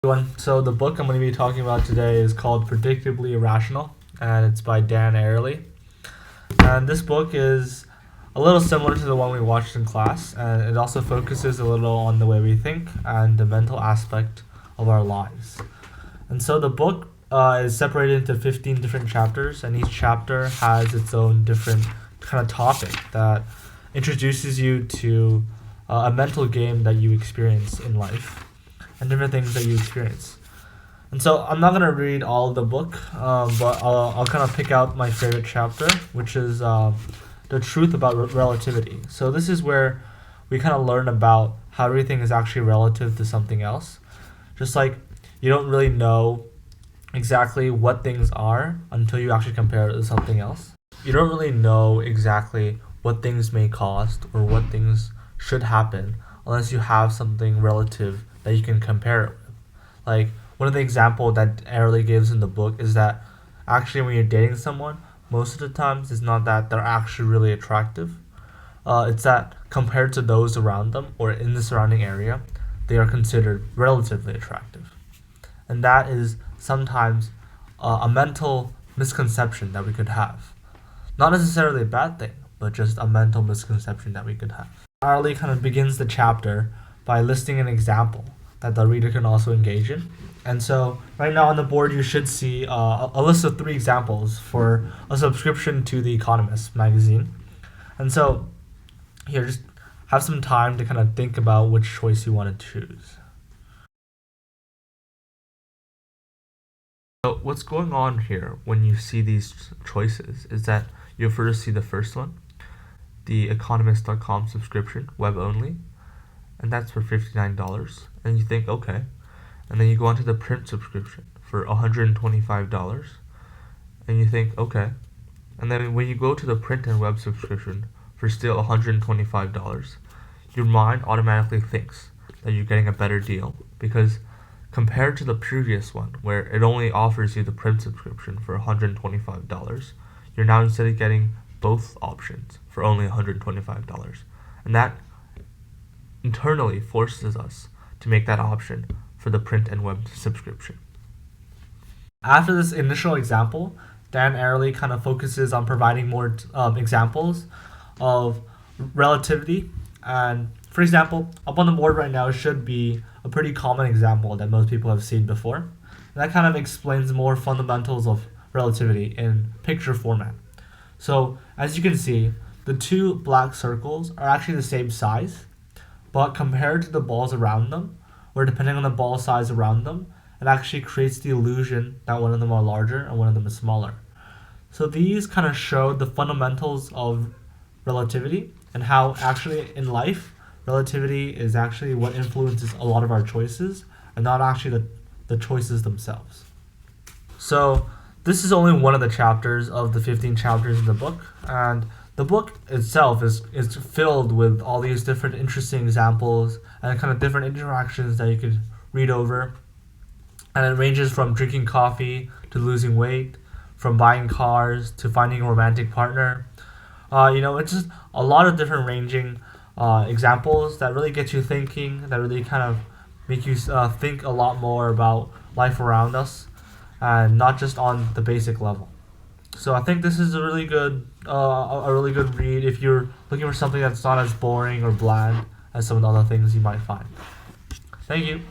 Everyone. So the book I'm going to be talking about today is called Predictably Irrational, and it's by Dan Ariely. And this book is a little similar to the one we watched in class, and it also focuses a little on the way we think and the mental aspect of our lives. And so the book is separated into 15 different chapters, and each chapter has its own different kind of topic that introduces you to a mental game that you experience in life and different things that you experience. And so I'm not going to read all of the book, but I'll kind of pick out my favorite chapter, which is the truth about relativity. So this is where we kind of learn about how everything is actually relative to something else. Just like you don't really know exactly what things are until you actually compare it to something else. You don't really know exactly what things may cost or what things should happen unless you have something relative that you can compare it with. Like one of the examples that Ariely gives in the book is that actually when you're dating someone, most of the times it's not that they're actually really attractive. It's that compared to those around them or in the surrounding area, they are considered relatively attractive. And that is sometimes a mental misconception that we could have. Not necessarily a bad thing, but just a mental misconception that we could have. Ariely kind of begins the chapter by listing an example that the reader can also engage in. And so right now on the board you should see a list of 3 examples for a subscription to The Economist magazine. And so here, just have some time to kind of think about which choice you want to choose. So what's going on here when you see these choices is that you'll first see the first one, the economist.com subscription, web only, and that's for $59. And you think, okay. And then you go on to the print subscription for $125, and you think, okay. And then when you go to the print and web subscription for still $125, your mind automatically thinks that you're getting a better deal because compared to the previous one where it only offers you the print subscription for $125, you're now instead of getting both options for only $125. And that internally forces us to make that option for the print and web subscription. After this initial example, Dan Ariely kind of focuses on providing more examples of relativity. And for example, up on the board right now should be a pretty common example that most people have seen before. And that kind of explains more fundamentals of relativity in picture format. So as you can see, the 2 black circles are actually the same size, but compared to the balls around them, or depending on the ball size around them, it actually creates the illusion that one of them are larger and one of them is smaller. So these kind of show the fundamentals of relativity and how actually in life, relativity is actually what influences a lot of our choices and not actually the choices themselves. So this is only one of the chapters of the 15 chapters in the book, and the book itself is filled with all these different interesting examples and kind of different interactions that you could read over. And it ranges from drinking coffee to losing weight, from buying cars to finding a romantic partner. It's just a lot of different ranging examples that really get you thinking, that really kind of make you think a lot more about life around us and not just on the basic level. So I think this is a really good read if you're looking for something that's not as boring or bland as some of the other things you might find. Thank you.